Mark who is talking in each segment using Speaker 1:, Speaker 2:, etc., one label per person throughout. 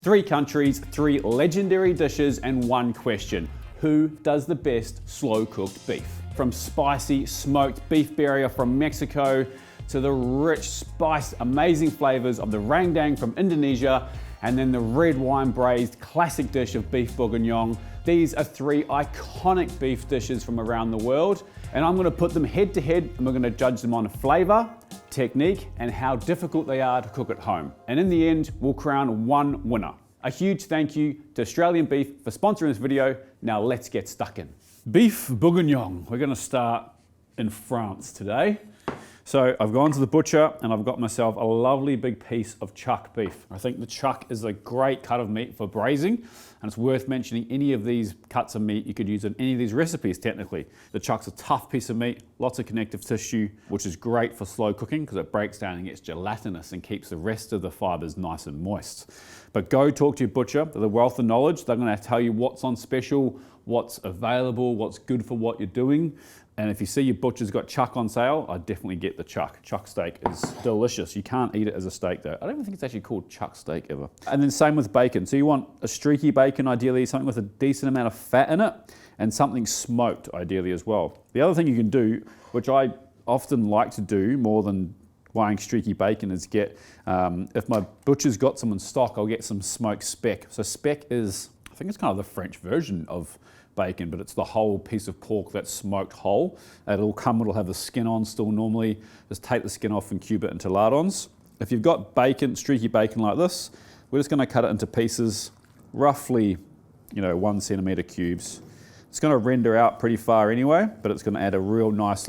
Speaker 1: 3 countries, 3 legendary dishes, and 1 question. Who does the best slow-cooked beef? From spicy, smoked beef birria from Mexico, to the rich, spiced, amazing flavors of the rendang from Indonesia, and then the red wine braised classic dish of beef bourguignon. These are 3 iconic beef dishes from around the world, and I'm gonna put them head to head, and we're gonna judge them on flavor, technique, and how difficult they are to cook at home. And in the end, we'll crown 1 winner. A huge thank you to Australian Beef for sponsoring this video. Now let's get stuck in. Beef bourguignon. We're gonna start in France today. So I've gone to the butcher and I've got myself a lovely big piece of chuck beef. I think the chuck is a great cut of meat for braising, and it's worth mentioning any of these cuts of meat you could use in any of these recipes technically. The chuck's a tough piece of meat, lots of connective tissue, which is great for slow cooking because it breaks down and gets gelatinous and keeps the rest of the fibers nice and moist. But go talk to your butcher, they're the wealth of knowledge. They're gonna tell you what's on special, what's available, what's good for what you're doing. And if you see your butcher's got chuck on sale, I'd definitely get the chuck. Chuck steak is delicious. You can't eat it as a steak though. I don't even think it's actually called chuck steak ever. And then same with bacon. So you want a streaky bacon, ideally something with a decent amount of fat in it, and something smoked ideally as well. The other thing you can do, which I often like to do more than buying streaky bacon, is get, if my butcher's got some in stock, I'll get some smoked speck. So speck is, I think it's kind of the French version of bacon, but it's the whole piece of pork that's smoked whole. It'll have the skin on still normally. Just take the skin off and cube it into lardons. If you've got bacon, streaky bacon like this, we're just gonna cut it into pieces, roughly 1 centimeter cubes. It's gonna render out pretty far anyway, but it's gonna add a real nice,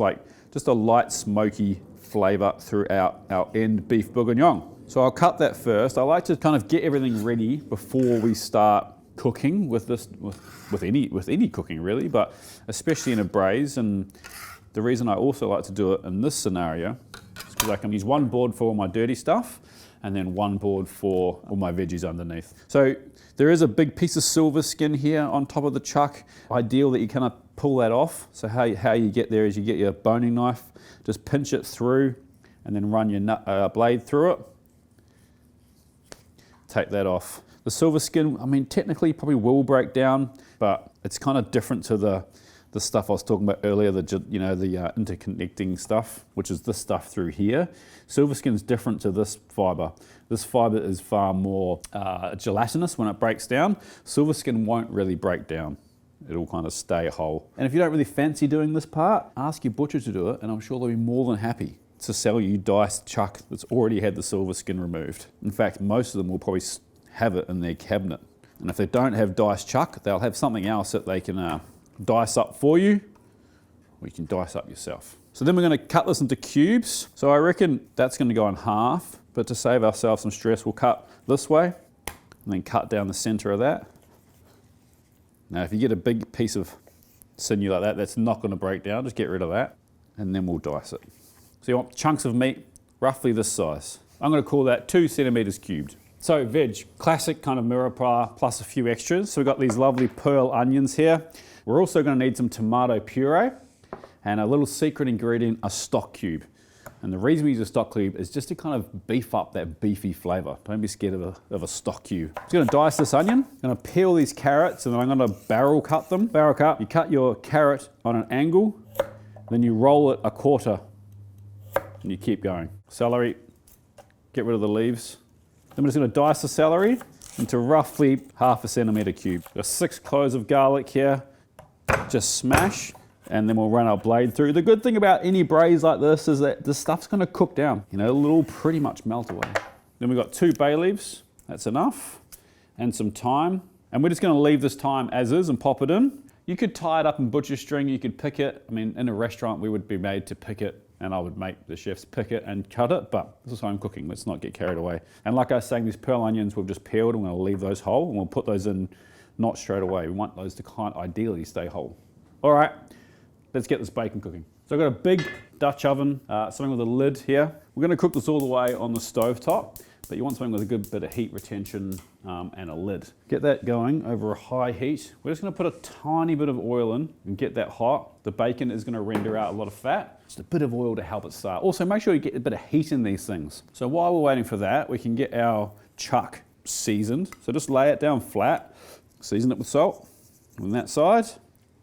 Speaker 1: just a light smoky flavor throughout our end beef bourguignon. So I'll cut that first. I like to kind of get everything ready before we start cooking with this, with any cooking really, but especially in a braise. And the reason I also like to do it in this scenario is because I can use 1 board for all my dirty stuff and then 1 board for all my veggies underneath. So there is a big piece of silver skin here on top of the chuck. Ideal that you kind of pull that off. So how you get there is you get your boning knife, just pinch it through and then run your blade through it. Take that off. The silver skin, I mean, technically probably will break down, but it's kind of different to the stuff I was talking about earlier, the interconnecting stuff, which is this stuff through here. Silver skin's different to this fiber. This fiber is far more gelatinous when it breaks down. Silver skin won't really break down. It'll kind of stay whole. And if you don't really fancy doing this part, ask your butcher to do it, and I'm sure they'll be more than happy to sell you diced chuck that's already had the silver skin removed. In fact, most of them will probably have it in their cabinet. And if they don't have diced chuck, they'll have something else that they can dice up for you, or you can dice up yourself. So then we're gonna cut this into cubes. So I reckon that's gonna go in half, but to save ourselves some stress, we'll cut this way and then cut down the center of that. Now, if you get a big piece of sinew like that, that's not gonna break down, just get rid of that, and then we'll dice it. So you want chunks of meat, roughly this size. I'm gonna call that 2 centimeters cubed. So veg, classic kind of mirepoix plus a few extras. So we've got these lovely pearl onions here. We're also gonna need some tomato puree and a little secret ingredient, a stock cube. And the reason we use a stock cube is just to kind of beef up that beefy flavor. Don't be scared of a stock cube. I'm just gonna dice this onion, gonna peel these carrots, and then I'm gonna barrel cut them. Barrel cut, you cut your carrot on an angle, then you roll it a quarter, and you keep going. Celery, get rid of the leaves. Then we're just going to dice the celery into roughly 1/2 centimeter cube. Got 6 cloves of garlic here, just smash, and then we'll run our blade through. The good thing about any braise like this is that the stuff's going to cook down. It'll pretty much melt away. Then we've got 2 bay leaves, that's enough, and some thyme. And we're just going to leave this thyme as is and pop it in. You could tie it up in butcher string, you could pick it. I mean, in a restaurant we would be made to pick it, and I would make the chefs pick it and cut it, but this is home cooking, let's not get carried away. And like I was saying, these pearl onions we've just peeled, and we're gonna leave those whole, and we'll put those in not straight away. We want those to kind of ideally stay whole. All right, let's get this bacon cooking. So I've got a big Dutch oven, something with a lid here. We're gonna cook this all the way on the stove top, but you want something with a good bit of heat retention and a lid. Get that going over a high heat. We're just gonna put a tiny bit of oil in and get that hot. The bacon is gonna render out a lot of fat. Just a bit of oil to help it start. Also, make sure you get a bit of heat in these things. So while we're waiting for that, we can get our chuck seasoned. So just lay it down flat, season it with salt on that side,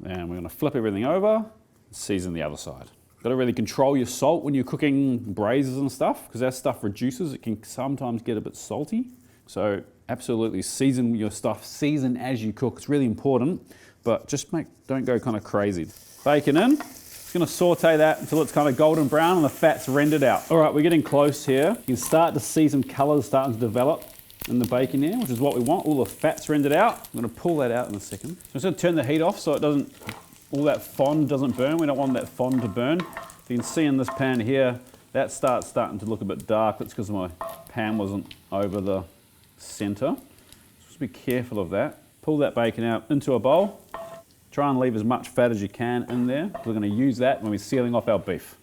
Speaker 1: and we're gonna flip everything over, season the other side. Got to really control your salt when you're cooking braises and stuff, because that stuff reduces. It can sometimes get a bit salty. So absolutely season your stuff, season as you cook. It's really important, but just don't go kind of crazy. Bacon in. Just gonna saute that until it's kind of golden brown and the fat's rendered out. All right, we're getting close here. You can start to see some colors starting to develop in the bacon here, which is what we want. All the fat's rendered out. I'm gonna pull that out in a second. So I'm just gonna turn the heat off so it doesn't, all that fond doesn't burn. We don't want that fond to burn. You can see in this pan here, that starting to look a bit dark. That's because my pan wasn't over the center. So just be careful of that. Pull that bacon out into a bowl. Try and leave as much fat as you can in there. We're gonna use that when we're sealing off our beef.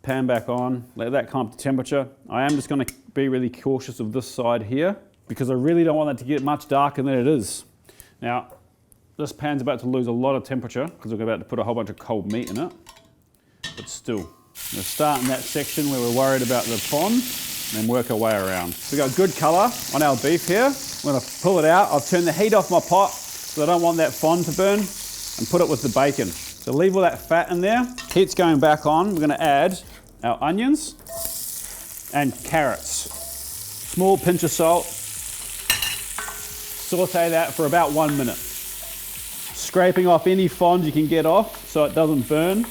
Speaker 1: Pan back on, let that come up to temperature. I am just gonna be really cautious of this side here because I really don't want that to get much darker than it is. Now, this pan's about to lose a lot of temperature because we're about to put a whole bunch of cold meat in it, but still. We're starting that section where we're worried about the fond and then work our way around. So we've got good color on our beef here. I'm gonna pull it out. I'll turn the heat off my pot so I don't want that fond to burn and put it with the bacon. So leave all that fat in there. Heat's going back on. We're gonna add our onions and carrots. Small pinch of salt. Saute that for about 1 minute. Scraping off any fond you can get off so it doesn't burn.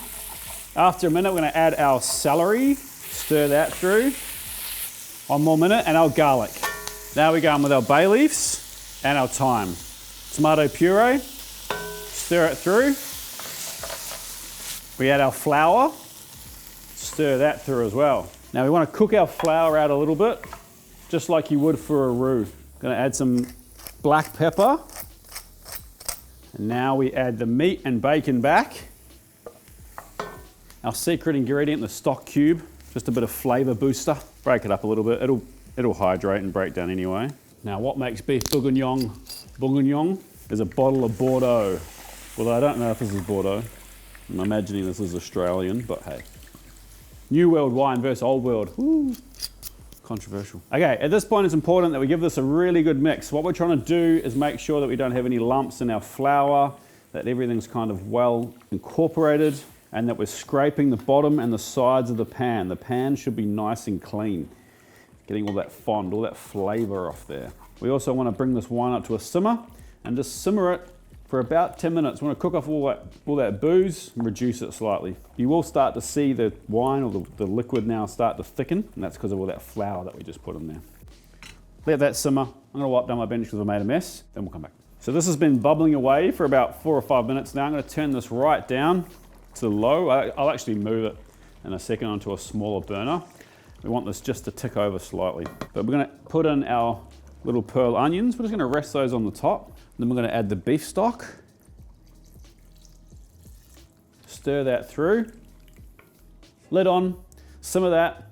Speaker 1: After a minute, we're gonna add our celery, stir that through. 1 more minute, and our garlic. Now we're going with our bay leaves and our thyme. Tomato puree, stir it through. We add our flour, stir that through as well. Now we wanna cook our flour out a little bit, just like you would for a roux. Gonna add some black pepper. And now we add the meat and bacon back. Our secret ingredient, the stock cube, just a bit of flavour booster. Break it up a little bit, it'll hydrate and break down anyway. Now what makes beef bourguignon is a bottle of Bordeaux. Well, I don't know if this is Bordeaux. I'm imagining this is Australian, but hey. New World wine versus Old World. Woo. Controversial. Okay, at this point it's important that we give this a really good mix. What we're trying to do is make sure that we don't have any lumps in our flour, that everything's kind of well incorporated, and that we're scraping the bottom and the sides of the pan. The pan should be nice and clean. Getting all that fond, all that flavor off there. We also want to bring this wine up to a simmer and just simmer it for about 10 minutes. We want to cook off all that booze and reduce it slightly. You will start to see the wine or the liquid now start to thicken, and that's because of all that flour that we just put in there. Let that simmer. I'm going to wipe down my bench because I made a mess, then we'll come back. So this has been bubbling away for about 4 or 5 minutes now. I'm going to turn this right down to low. I'll actually move it in a second onto a smaller burner. We want this just to tick over slightly. But we're going to put in our little pearl onions. We're just going to rest those on the top. Then we're going to add the beef stock. Stir that through. Lid on, simmer that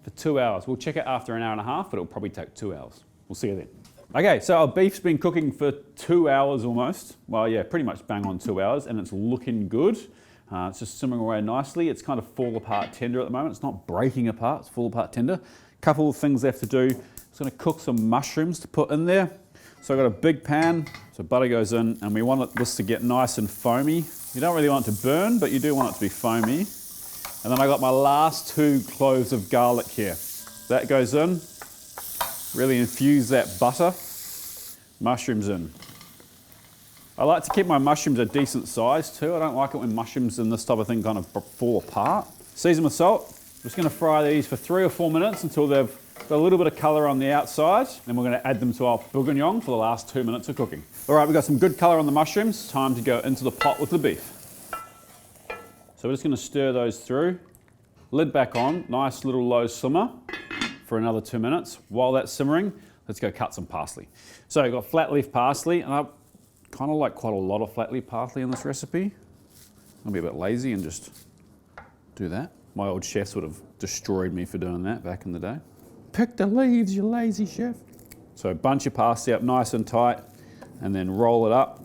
Speaker 1: for 2 hours. We'll check it after an hour and a half, but it'll probably take 2 hours. We'll see you then. Okay, so our beef's been cooking for 2 hours almost. Well, yeah, pretty much bang on 2 hours, and it's looking good. It's just simmering away nicely. It's kind of fall apart tender at the moment. It's not breaking apart, it's fall apart tender. Couple of things left to do. Just gonna cook some mushrooms to put in there. So I've got a big pan, so butter goes in, and we want this to get nice and foamy. You don't really want it to burn, but you do want it to be foamy. And then I got my last 2 cloves of garlic here. That goes in. Really infuse that butter. Mushrooms in. I like to keep my mushrooms a decent size too. I don't like it when mushrooms and this type of thing kind of fall apart. Season with salt. I'm just going to fry these for 3 or 4 minutes until they've got a little bit of colour on the outside. Then we're going to add them to our bourguignon for the last 2 minutes of cooking. All right, we've got some good colour on the mushrooms. Time to go into the pot with the beef. So we're just going to stir those through. Lid back on, nice little low simmer for another 2 minutes. While that's simmering, let's go cut some parsley. So I've got flat leaf parsley, and I kind of like quite a lot of flat leaf parsley in this recipe. I'll be a bit lazy and just do that. My old chefs would have destroyed me for doing that back in the day. Pick the leaves, you lazy chef. So bunch your parsley up nice and tight, and then roll it up.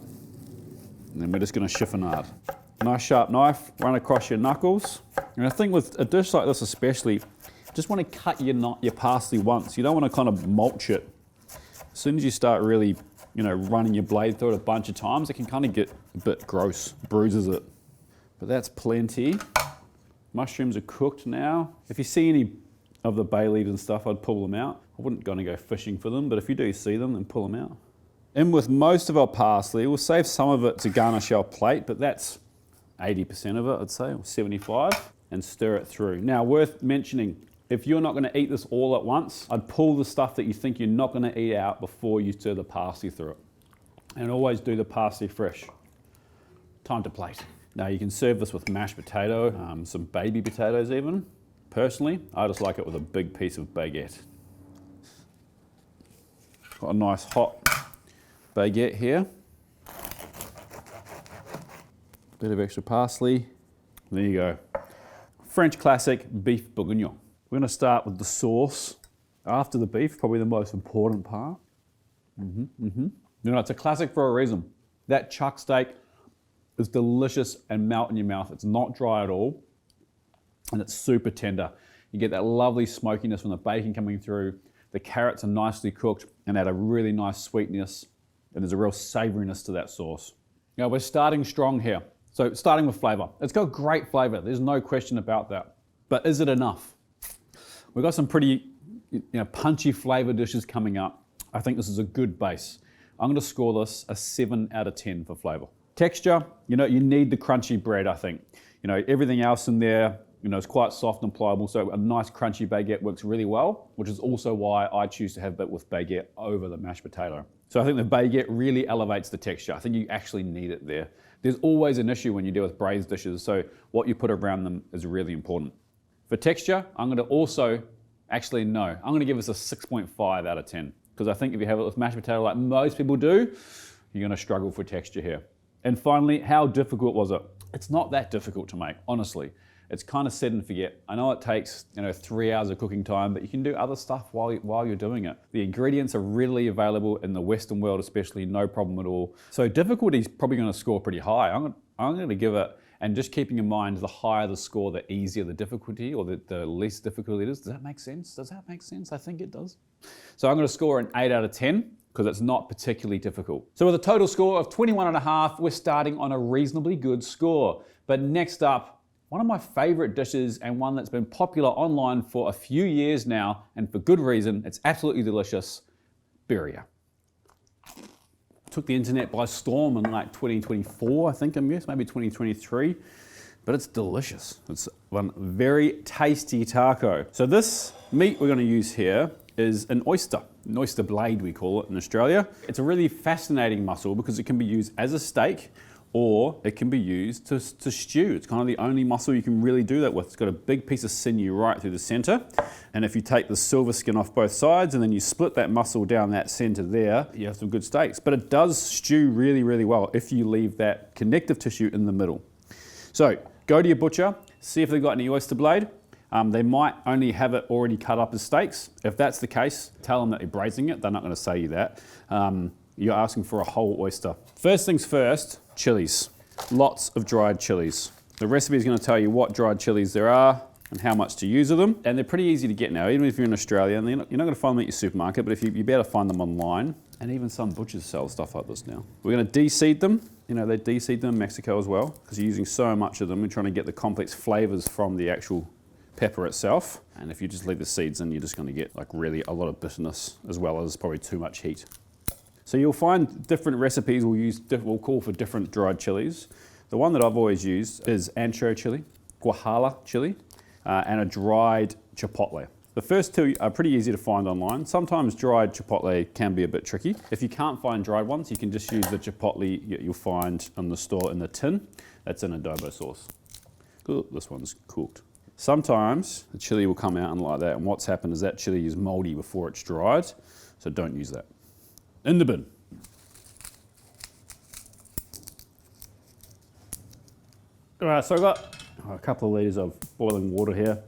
Speaker 1: And then we're just gonna chiffonade. Nice sharp knife, run across your knuckles. And I think with a dish like this especially, Just want to cut your parsley once. You don't want to kind of mulch it. As soon as you start really, running your blade through it a bunch of times, it can kind of get a bit gross, bruises it. But that's plenty. Mushrooms are cooked now. If you see any of the bay leaves and stuff, I'd pull them out. I wouldn't gonna go fishing for them, but if you do see them, then pull them out. In with most of our parsley, we'll save some of it to garnish our plate, but that's 80% of it, I'd say, or 75, and stir it through. Now, worth mentioning, if you're not gonna eat this all at once, I'd pull the stuff that you think you're not gonna eat out before you stir the parsley through it. And always do the parsley fresh. Time to plate. Now you can serve this with mashed potato, some baby potatoes even. Personally, I just like it with a big piece of baguette. Got a nice hot baguette here. Bit of extra parsley. There you go. French classic beef bourguignon. We're gonna start with the sauce. After the beef, probably the most important part. It's a classic for a reason. That chuck steak is delicious and melt in your mouth. It's not dry at all, and it's super tender. You get that lovely smokiness from the bacon coming through. The carrots are nicely cooked and add a really nice sweetness, and there's a real savouriness to that sauce. Now we're starting strong here. So starting with flavour. It's got great flavour, there's no question about that. But is it enough? We've got some pretty punchy flavour dishes coming up. I think this is a good base. I'm gonna score this a 7 out of 10 for flavour. Texture, you need the crunchy bread, I think. Everything else in there, is quite soft and pliable, so a nice crunchy baguette works really well, which is also why I choose to have it with baguette over the mashed potato. So I think the baguette really elevates the texture. I think you actually need it there. There's always an issue when you deal with braised dishes, so what you put around them is really important. For texture, I'm gonna give this a 6.5 out of 10, because I think if you have it with mashed potato like most people do, you're gonna struggle for texture here. And finally, how difficult was it? It's not that difficult to make, honestly. It's kind of set and forget. I know it takes 3 hours of cooking time, but you can do other stuff while you're doing it. The ingredients are readily available in the Western world, especially, no problem at all. So difficulty is probably going to score pretty high. I'm going to give it, and just keeping in mind, the higher the score, the easier the difficulty, or the less difficult it is. Does that make sense? Does that make sense? I think it does. So I'm going to score an 8 out of 10. Because it's not particularly difficult. So with a total score of 21.5, we're starting on a reasonably good score. But next up, one of my favorite dishes and one that's been popular online for a few years now, and for good reason, it's absolutely delicious, Birria. Took the internet by storm in like 2024, I think, maybe 2023, but it's delicious. It's one very tasty taco. So this meat we're gonna use here is an oyster blade we call it in Australia. It's a really fascinating muscle because it can be used as a steak or it can be used to stew. It's kind of the only muscle you can really do that with. It's got a big piece of sinew right through the center. And if you take the silver skin off both sides and then you split that muscle down that center there, you have some good steaks. But it does stew really, really well if you leave that connective tissue in the middle. So go to your butcher, see if they've got any oyster blade. They might only have it already cut up as steaks. If that's the case, tell them that you're braising it. They're not going to say you that. You're asking for a whole oyster. First things first, chilies. Lots of dried chilies. The recipe is going to tell you what dried chilies there are and how much to use of them. And they're pretty easy to get now, even if you're in Australia. And you're not going to find them at your supermarket, but if you better find them online. And even some butchers sell stuff like this now. We're going to de-seed them. They de-seed them in Mexico as well, because you're using so much of them. We're trying to get the complex flavors from the actual pepper itself. And if you just leave the seeds in, you're just going to get like really a lot of bitterness as well as probably too much heat. So you'll find different recipes will call for different dried chilies. The one that I've always used is ancho chili, guajala chili, and a dried chipotle. The first two are pretty easy to find online. Sometimes dried chipotle can be a bit tricky. If you can't find dried ones, you can just use the chipotle you'll find in the store in the tin. That's in adobo sauce. Ooh, this one's cooked. Sometimes the chili will come out and like that, and what's happened is that chili is moldy before it's dried, so don't use that. In the bin. All right, so I've got a couple of litres of boiling water here.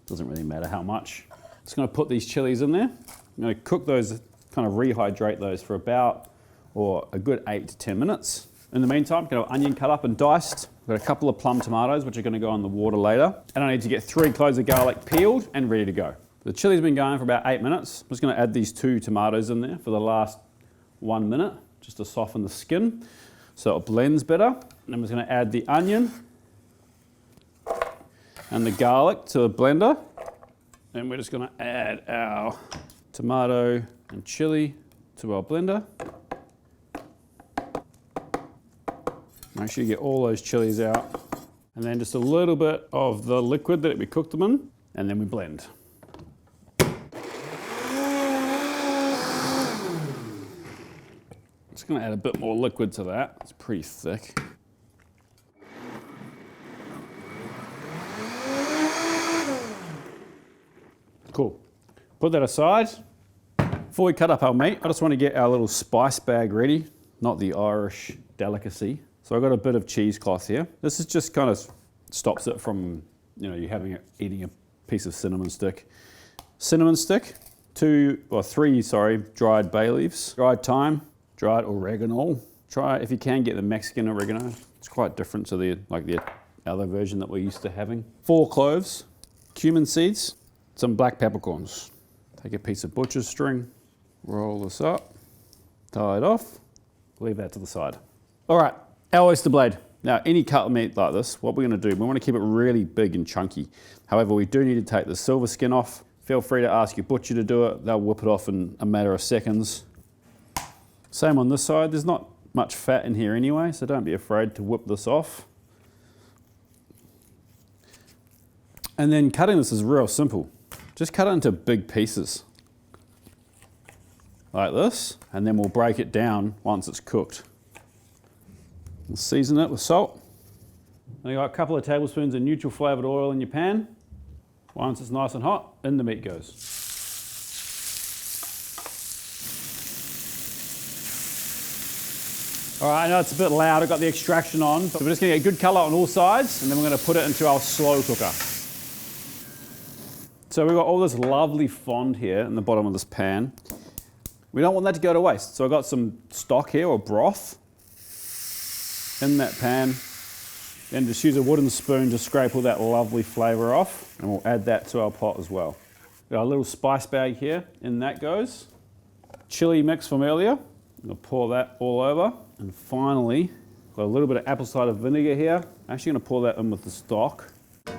Speaker 1: Doesn't really matter how much. Just gonna put these chilies in there. I'm gonna cook those, kind of rehydrate those for about, or a good 8 to 10 minutes. In the meantime, got our onion cut up and diced. We've got a couple of plum tomatoes, which are going to go in the water later. And I need to get 3 cloves of garlic peeled and ready to go. The chili's been going for about 8 minutes. I'm just going to add these 2 tomatoes in there for the last 1 minute, just to soften the skin so it blends better. And I'm just going to add the onion and the garlic to the blender. And we're just going to add our tomato and chili to our blender. Make sure you get all those chilies out. And then just a little bit of the liquid that we cooked them in, and then we blend. Just going to add a bit more liquid to that. It's pretty thick. Cool. Put that aside. Before we cut up our meat, I just want to get our little spice bag ready, not the Irish delicacy. So I've got a bit of cheesecloth here. This is just kind of stops it from, you eating a piece of cinnamon stick. Cinnamon stick, 3 dried bay leaves, dried thyme, dried oregano. Try, if you can, get the Mexican oregano. It's quite different to the other version that we're used to having. 4 cloves, cumin seeds, some black peppercorns. Take a piece of butcher's string, roll this up, tie it off, leave that to the side. All right, our oyster blade. Now, any cut meat like this, what we're going to do, we want to keep it really big and chunky. However, we do need to take the silver skin off. Feel free to ask your butcher to do it. They'll whip it off in a matter of seconds. Same on this side. There's not much fat in here anyway, so don't be afraid to whip this off. And then cutting this is real simple. Just cut it into big pieces, like this, and then we'll break it down once it's cooked. We'll season it with salt. Then you got a couple of tablespoons of neutral flavoured oil in your pan. Once it's nice and hot, in the meat goes. All right, I know it's a bit loud, I've got the extraction on, but we're just gonna get a good colour on all sides, and then we're gonna put it into our slow cooker. So we've got all this lovely fond here in the bottom of this pan. We don't want that to go to waste. So I've got some stock here, or broth, in that pan. Then just use a wooden spoon to scrape all that lovely flavour off, and we'll add that to our pot as well. Got our little spice bag here, in that goes. Chili mix from earlier, I'm gonna pour that all over. And finally, got a little bit of apple cider vinegar here. I'm actually gonna pour that in with the stock,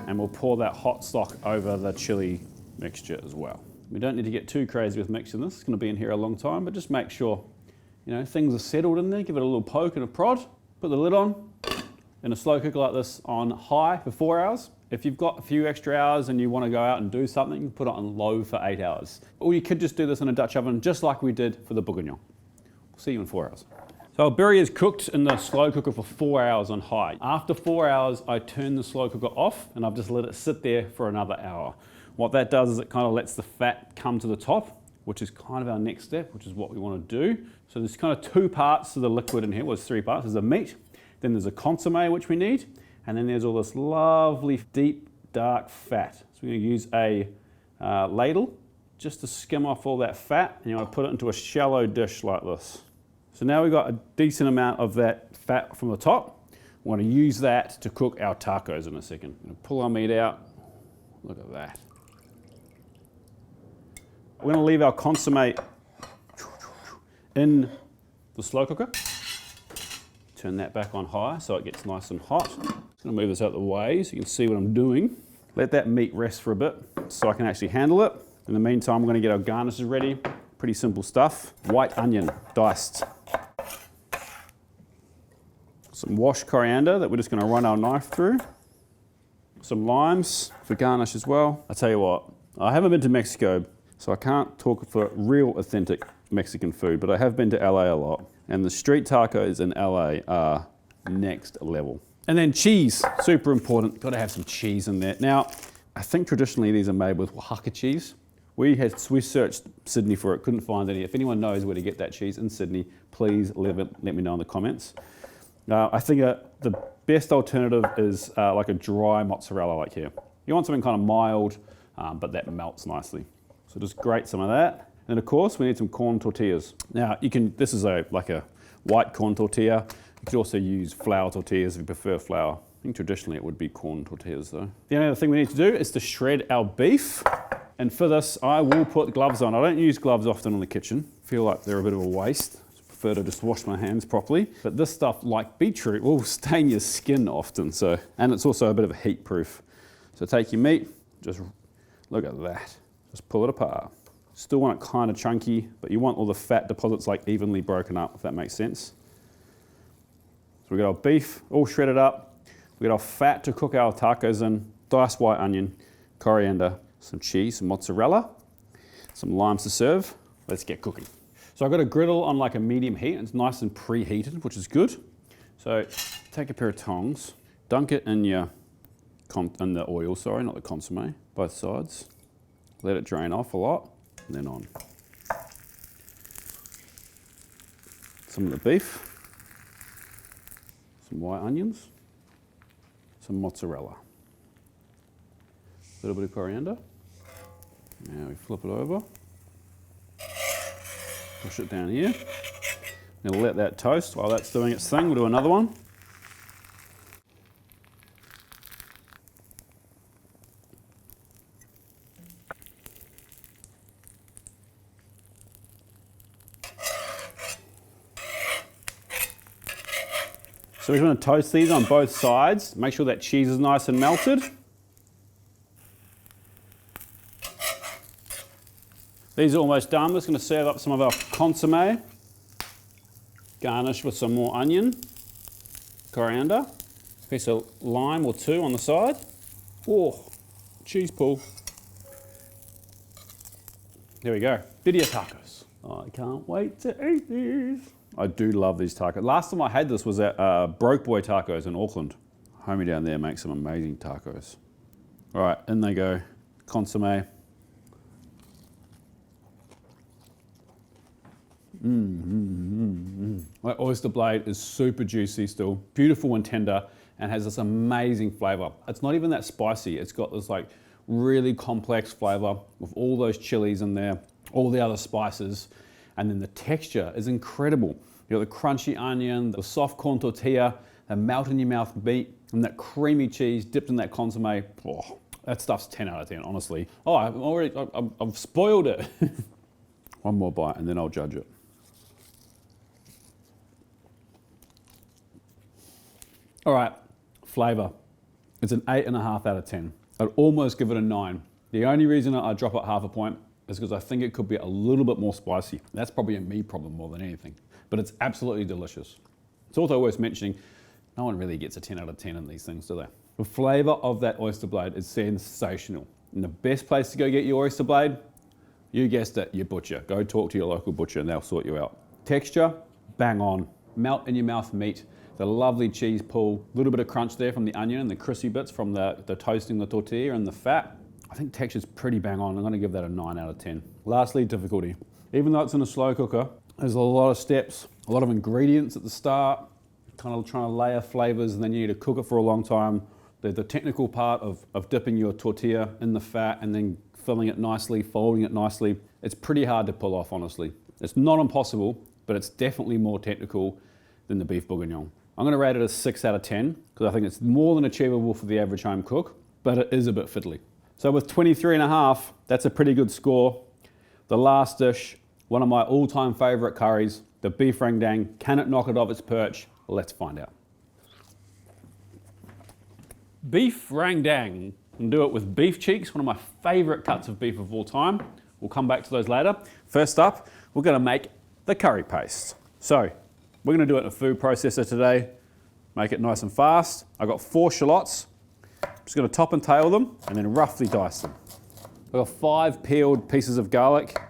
Speaker 1: and we'll pour that hot stock over the chili mixture as well. We don't need to get too crazy with mixing this. It's gonna be in here a long time, but just make sure, things are settled in there. Give it a little poke and a prod. Put the lid on. In a slow cooker like this on high for 4 hours. If you've got a few extra hours and you want to go out and do something, put it on low for 8 hours. Or you could just do this in a Dutch oven, just like we did for the Bourguignon. We'll see you in 4 hours. So our birria is cooked in the slow cooker for 4 hours on high. After 4 hours, I turn the slow cooker off and I've just let it sit there for another hour. What that does is it kind of lets the fat come to the top, which is kind of our next step, which is what we want to do. So there's kind of 2 parts to the liquid in here. Well, there's 3 parts. There's the meat, then there's a consommé, which we need, and then there's all this lovely, deep, dark fat. So we're going to use a ladle just to skim off all that fat, and you want to put it into a shallow dish like this. So now we've got a decent amount of that fat from the top. We want to use that to cook our tacos in a second. I'm going to pull our meat out. Look at that. We're going to leave our consommé in the slow cooker. Turn that back on high so it gets nice and hot. I'm just going to move this out of the way so you can see what I'm doing. Let that meat rest for a bit so I can actually handle it. In the meantime, we're going to get our garnishes ready. Pretty simple stuff. White onion, diced. Some washed coriander that we're just going to run our knife through. Some limes for garnish as well. I tell you what, I haven't been to Mexico, so I can't talk for real authentic Mexican food, but I have been to LA a lot. And the street tacos in LA are next level. And then cheese, super important. Got to have some cheese in there. Now, I think traditionally these are made with Oaxaca cheese. We searched Sydney for it, couldn't find any. If anyone knows where to get that cheese in Sydney, please let me know in the comments. I think the best alternative is like a dry mozzarella like here. You want something kind of mild, but that melts nicely. So just grate some of that. And of course, we need some corn tortillas. Now, this is like a white corn tortilla. You could also use flour tortillas if you prefer flour. I think traditionally it would be corn tortillas though. The only other thing we need to do is to shred our beef. And for this, I will put gloves on. I don't use gloves often in the kitchen. I feel like they're a bit of a waste. I prefer to just wash my hands properly. But this stuff, like beetroot, will stain your skin often. And it's also a bit of a heat proof. So take your meat, just look at that. Just pull it apart. Still want it kind of chunky, but you want all the fat deposits like evenly broken up, if that makes sense. So we got our beef all shredded up. We got our fat to cook our tacos in, diced white onion, coriander, some cheese, some mozzarella, some limes to serve. Let's get cooking. So I've got a griddle on like a medium heat, and it's nice and preheated, which is good. So take a pair of tongs, dunk it in the oil, sorry, not the consommé, both sides. Let it drain off a lot, and then on. Some of the beef, some white onions, some mozzarella, a little bit of coriander. Now we flip it over, push it down here. Now let that toast. While that's doing its thing, we'll do another one. So we're going to toast these on both sides. Make sure that cheese is nice and melted. These are almost done. We're just going to serve up some of our consommé. Garnish with some more onion, coriander, piece of lime or two on the side. Oh, cheese pull. There we go. Birria tacos. I can't wait to eat these. I do love these tacos. Last time I had this was at Broke Boy Tacos in Auckland. Homie down there makes some amazing tacos. All right, in they go. Consommé. My oyster blade is super juicy still, beautiful and tender, and has this amazing flavor. It's not even that spicy. It's got this like really complex flavor with all those chilies in there, all the other spices, and then the texture is incredible. You got the crunchy onion, the soft corn tortilla, that melt in your mouth meat, and that creamy cheese dipped in that consommé. Oh, that stuff's 10 out of 10, honestly. Oh, I've spoiled it. One more bite and then I'll judge it. All right, flavor. It's an 8.5 out of 10. I'd almost give it a 9. The only reason I drop it half a point is because I think it could be a little bit more spicy. That's probably a me problem more than anything, but it's absolutely delicious. It's also worth mentioning, no one really gets a 10 out of 10 in these things, do they? The flavor of that oyster blade is sensational. And the best place to go get your oyster blade, you guessed it, your butcher. Go talk to your local butcher and they'll sort you out. Texture, bang on. Melt in your mouth meat. The lovely cheese pull, a little bit of crunch there from the onion and the crispy bits from the toasting the tortilla and the fat. I think texture's pretty bang on. I'm gonna give that a 9 out of 10. Lastly, difficulty. Even though it's in a slow cooker, there's a lot of steps, a lot of ingredients at the start, kind of trying to layer flavors, and then you need to cook it for a long time. The technical part of dipping your tortilla in the fat and then filling it nicely, folding it nicely, it's pretty hard to pull off, honestly. It's not impossible, but it's definitely more technical than the beef bourguignon. I'm gonna rate it a 6 out of 10, because I think it's more than achievable for the average home cook, but it is a bit fiddly. So with 23.5, that's a pretty good score. The last dish, one of my all-time favorite curries, the beef rendang. Can it knock it off its perch? Let's find out. Beef rendang. And do it with beef cheeks, one of my favorite cuts of beef of all time. We'll come back to those later. First up, we're gonna make the curry paste. So, we're gonna do it in a food processor today. Make it nice and fast. I've got 4 shallots. Just gonna top and tail them and then roughly dice them. I've got 5 peeled pieces of garlic.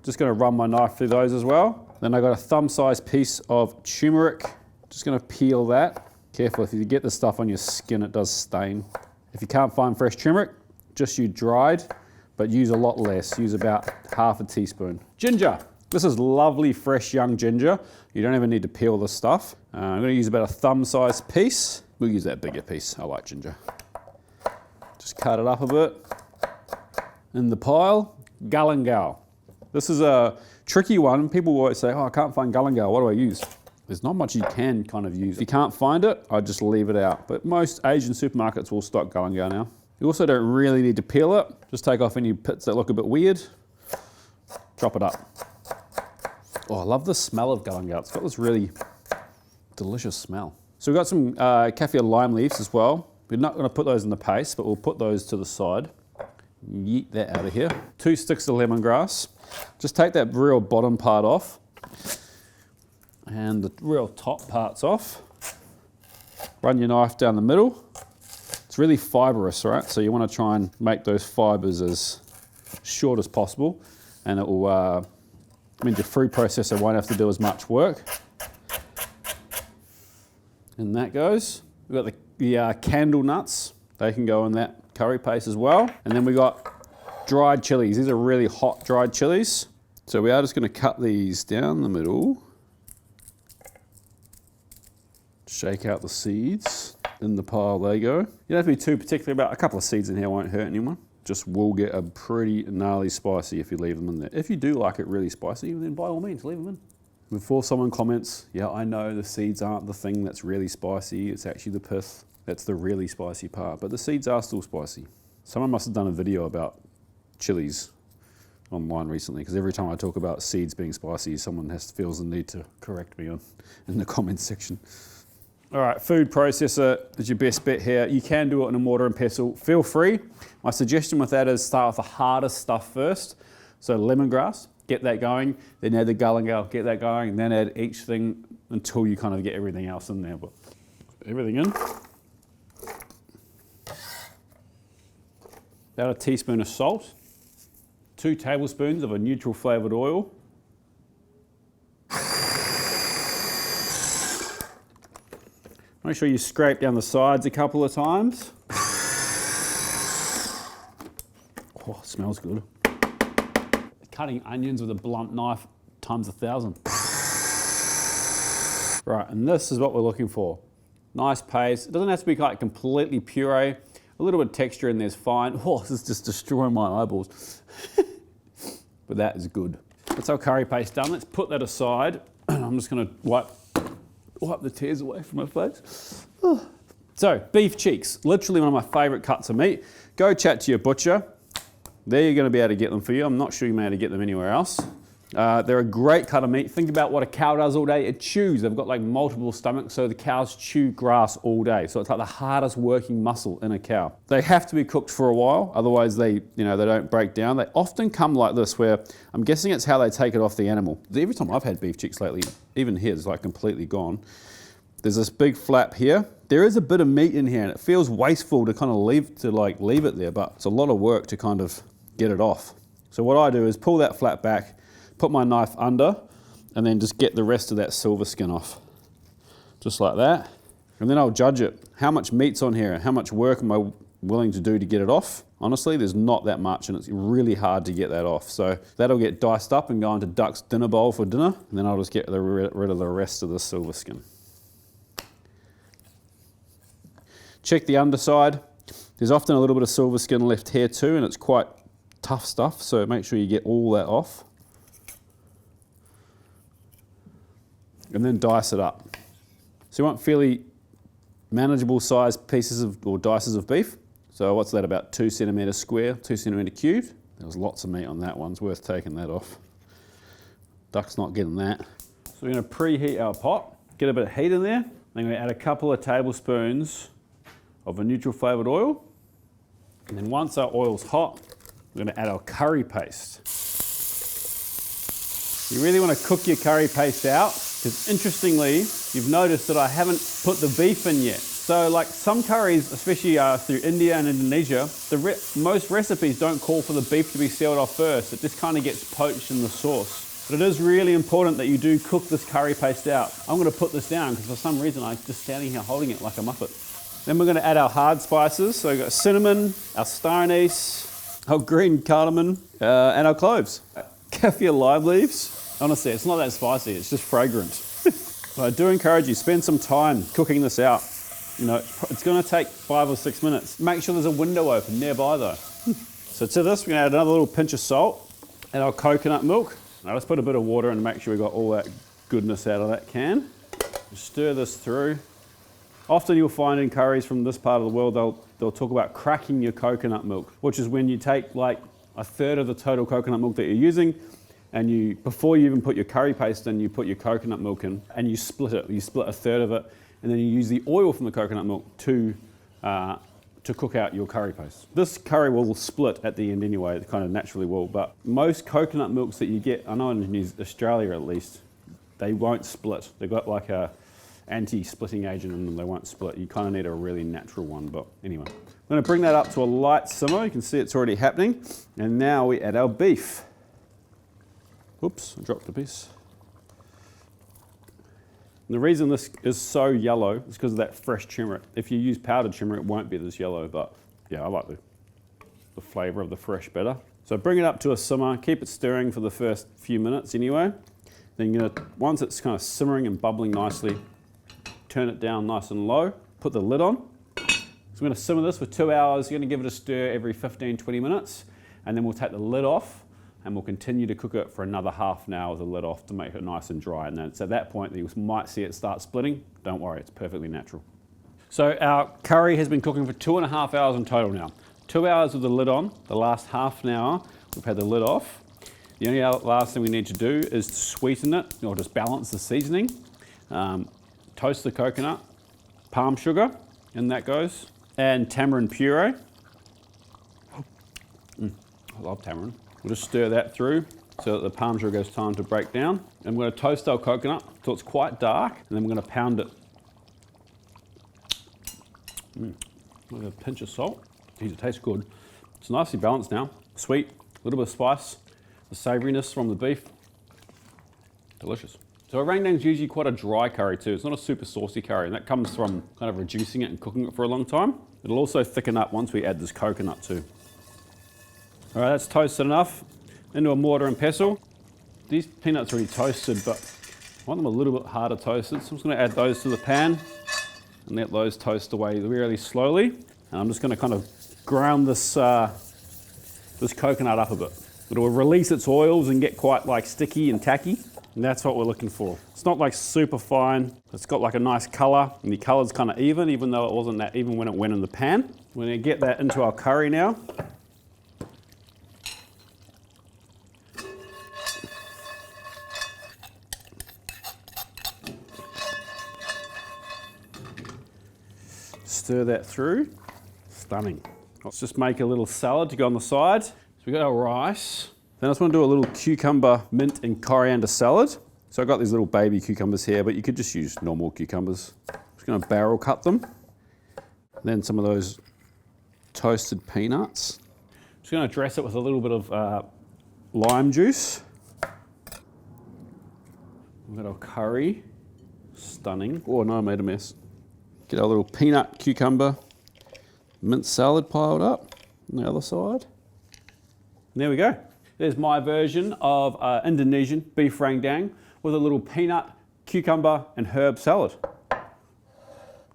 Speaker 1: Just gonna run my knife through those as well. Then I've got a thumb-sized piece of turmeric. Just gonna peel that. Careful, if you get the stuff on your skin, it does stain. If you can't find fresh turmeric, just use dried, but use a lot less. Use about half a teaspoon. Ginger. This is lovely, fresh, young ginger. You don't even need to peel this stuff. I'm gonna use about a thumb-sized piece. We'll use that bigger piece. I like ginger. Just cut it up a bit. In the pile, galangal. This is a tricky one. People always say, oh, I can't find galangal. What do I use? There's not much you can kind of use. If you can't find it, I just leave it out. But most Asian supermarkets will stock galangal now. You also don't really need to peel it. Just take off any pits that look a bit weird. Chop it up. Oh, I love the smell of galangal. It's got this really delicious smell. So we've got some kaffir lime leaves as well. We're not going to put those in the paste, but we'll put those to the side. Yeet that out of here. 2 sticks of lemongrass. Just take that real bottom part off and the real top parts off. Run your knife down the middle. It's really fibrous, right? So you want to try and make those fibers as short as possible, and it will means your food processor won't have to do as much work. And that goes. We've got the candle nuts. They can go in that curry paste as well. And then we got dried chilies. These are really hot dried chilies. So we are just going to cut these down the middle. Shake out the seeds. In the pile they go. You don't have to be too particular about, a couple of seeds in here won't hurt anyone. Just will get a pretty gnarly spicy if you leave them in there. If you do like it really spicy, then by all means leave them in. Before someone comments, yeah, I know the seeds aren't the thing that's really spicy, it's actually the pith that's the really spicy part, but the seeds are still spicy. Someone must have done a video about chilies online recently, because every time I talk about seeds being spicy, someone feels the need to correct me in the comments section. All right, food processor is your best bet here. You can do it in a mortar and pestle. Feel free. My suggestion with that is start with the hardest stuff first. So lemongrass, get that going. Then add the galangal, get that going. And then add each thing until you kind of get everything else in there. But everything in. About a teaspoon of salt. 2 tablespoons of a neutral flavoured oil. Make sure you scrape down the sides a couple of times. Oh, it smells good. Cutting onions with a blunt knife times 1,000. Right, and this is what we're looking for. Nice paste. It doesn't have to be like completely puree. A little bit of texture in there is fine. Oh, this is just destroying my eyeballs. But that is good. That's our curry paste done. Let's put that aside. I'm just gonna wipe the tears away from my face. Oh. So, beef cheeks, literally one of my favourite cuts of meat. Go chat to your butcher. They're going to be able to get them for you. I'm not sure you may be able to get them anywhere else. They're a great cut of meat. Think about what a cow does all day. It chews. They've got like multiple stomachs, so the cows chew grass all day. So it's like the hardest working muscle in a cow. They have to be cooked for a while, otherwise they don't break down. They often come like this, where I'm guessing it's how they take it off the animal. Every time I've had beef cheeks lately, even here, it's like completely gone. There's this big flap here. There is a bit of meat in here, and it feels wasteful to kind of leave it there, but it's a lot of work to kind of get it off. So what I do is pull that flap back, put my knife under, and then just get the rest of that silver skin off. Just like that. And then I'll judge it. How much meat's on here? How much work am I willing to do to get it off? Honestly, there's not that much, and it's really hard to get that off. So that'll get diced up and go into Duck's dinner bowl for dinner, and then I'll just get rid of the rest of the silver skin. Check the underside. There's often a little bit of silver skin left here too, and it's quite tough stuff, so make sure you get all that off. And then dice it up. So you want fairly manageable sized pieces or dices of beef. So what's that, about 2 centimetres square, 2 centimetre cubed? There was lots of meat on that one, it's worth taking that off. Duck's not getting that. So we're going to preheat our pot, get a bit of heat in there. I'm going to add a couple of tablespoons of a neutral flavoured oil. And then once our oil's hot, we're going to add our curry paste. You really want to cook your curry paste out, because interestingly, you've noticed that I haven't put the beef in yet. So like some curries, especially through India and Indonesia, most recipes don't call for the beef to be sealed off first. It just kind of gets poached in the sauce. But it is really important that you do cook this curry paste out. I'm going to put this down because for some reason I'm just standing here holding it like a muppet. Then we're going to add our hard spices. So we've got cinnamon, our star anise, our green cardamom, and our cloves. Kaffir lime leaves. Honestly, it's not that spicy, it's just fragrant. So I do encourage you, spend some time cooking this out. You know, it's going to take 5 or 6 minutes. Make sure there's a window open nearby though. So to this, we're going to add another little pinch of salt and our coconut milk. Now let's put a bit of water in to make sure we got all that goodness out of that can. Stir this through. Often you'll find in curries from this part of the world, they'll talk about cracking your coconut milk, which is when you take like a third of the total coconut milk that you're using, and before you even put your curry paste in, you put your coconut milk in, and you split it. You split a third of it, and then you use the oil from the coconut milk to cook out your curry paste. This curry will split at the end anyway, it kind of naturally will, but most coconut milks that you get, I know in Australia at least, they won't split. They've got like a anti-splitting agent in them, they won't split. You kind of need a really natural one, but anyway. I'm going to bring that up to a light simmer. You can see it's already happening. And now we add our beef. Oops, I dropped a piece. And the reason this is so yellow is because of that fresh turmeric. If you use powdered turmeric, it won't be this yellow, but yeah, I like the flavour of the fresh better. So bring it up to a simmer, keep it stirring for the first few minutes anyway. Then you're gonna, once it's kind of simmering and bubbling nicely, turn it down nice and low, put the lid on. So we're going to simmer this for 2 hours. You're going to give it a stir every 15-20 minutes, and then we'll take the lid off and we'll continue to cook it for another half an hour with the lid off to make it nice and dry. And then it's at that point that you might see it start splitting. Don't worry, it's perfectly natural. So our curry has been cooking for 2.5 hours in total now. 2 hours with the lid on. The last half an hour we've had the lid off. The only last thing we need to do is to sweeten it, or just balance the seasoning. Toast the coconut, palm sugar, and that goes, and tamarind puree. I love tamarind. We'll just stir that through so that the palm sugar has time to break down. And we're going to toast our coconut till it's quite dark, and then we're going to pound it. With a pinch of salt. Geez, it tastes good. It's nicely balanced now. Sweet, a little bit of spice, the savouriness from the beef. Delicious. So a rendang is usually quite a dry curry too. It's not a super saucy curry, and that comes from kind of reducing it and cooking it for a long time. It'll also thicken up once we add this coconut too. All right, that's toasted enough. Into a mortar and pestle. These peanuts are already toasted, but I want them a little bit harder toasted. So I'm just going to add those to the pan and let those toast away really slowly. And I'm just going to kind of ground this this coconut up a bit. It'll release its oils and get quite like sticky and tacky. And that's what we're looking for. It's not like super fine. It's got like a nice color, and the color's kind of even though it wasn't that even when it went in the pan. We're gonna get that into our curry now. Stir that through. Stunning. Let's just make a little salad to go on the side. So we got our rice. Then I just want to do a little cucumber, mint and coriander salad. So I've got these little baby cucumbers here, but you could just use normal cucumbers. Just going to barrel cut them. And then some of those toasted peanuts. Just going to dress it with a little bit of lime juice. We've got our curry. Stunning. Oh no, I made a mess. Get our little peanut cucumber mint salad piled up on the other side. And there we go. There's my version of Indonesian beef rendang with a little peanut, cucumber and herb salad.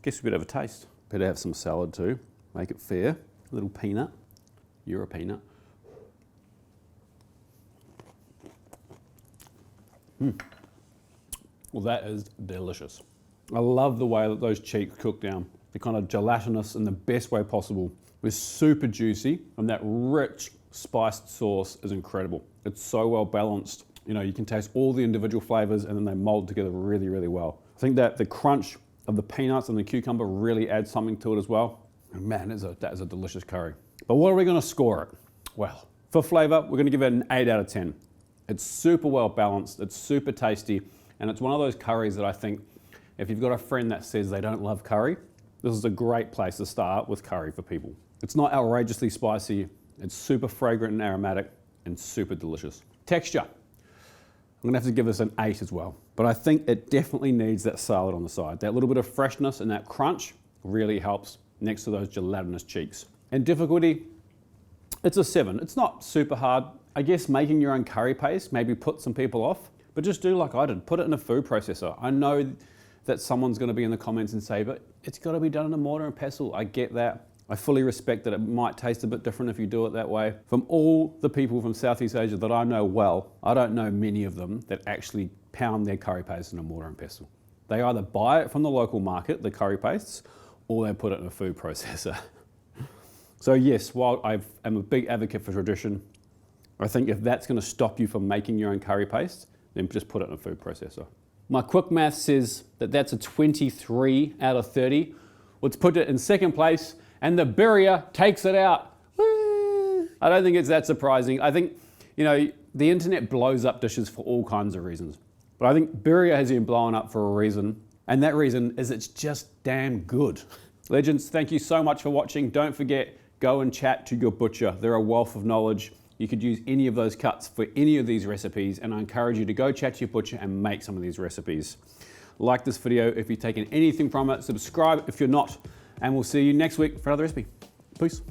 Speaker 1: Guess we better have a taste. Better have some salad too, make it fair. A little peanut, you're a peanut. Well, that is delicious. I love the way that those cheeks cook down. They're kind of gelatinous in the best way possible. They're super juicy, and that rich spiced sauce is incredible. It's so well balanced. You know, you can taste all the individual flavors and then they mold together really, really well. I think that the crunch of the peanuts and the cucumber really adds something to it as well. And man, that is a delicious curry. But what are we gonna score it? Well, for flavor, we're gonna give it an 8 out of 10. It's super well balanced, it's super tasty, and it's one of those curries that I think if you've got a friend that says they don't love curry, this is a great place to start with curry for people. It's not outrageously spicy. It's super fragrant and aromatic and super delicious. Texture, I'm gonna have to give this an 8 as well, but I think it definitely needs that salad on the side. That little bit of freshness and that crunch really helps next to those gelatinous cheeks. And difficulty, it's a 7. It's not super hard. I guess making your own curry paste maybe put some people off, but just do like I did, put it in a food processor. I know that someone's gonna be in the comments and say, but it's gotta be done in a mortar and pestle. I get that. I fully respect that it might taste a bit different if you do it that way. From all the people from Southeast Asia that I know well, I don't know many of them that actually pound their curry paste in a mortar and pestle. They either buy it from the local market, the curry pastes, or they put it in a food processor. So yes, while I am a big advocate for tradition, I think if that's going to stop you from making your own curry paste, then just put it in a food processor. My quick math says that that's a 23 out of 30. Let's put it in second place, and the Birria takes it out. Woo! I don't think it's that surprising. I think, you know, the internet blows up dishes for all kinds of reasons. But I think Birria has been blown up for a reason, and that reason is it's just damn good. Legends, thank you so much for watching. Don't forget, go and chat to your butcher. They're a wealth of knowledge. You could use any of those cuts for any of these recipes, and I encourage you to go chat to your butcher and make some of these recipes. Like this video if you've taken anything from it, subscribe if you're not, and we'll see you next week for another recipe. Peace.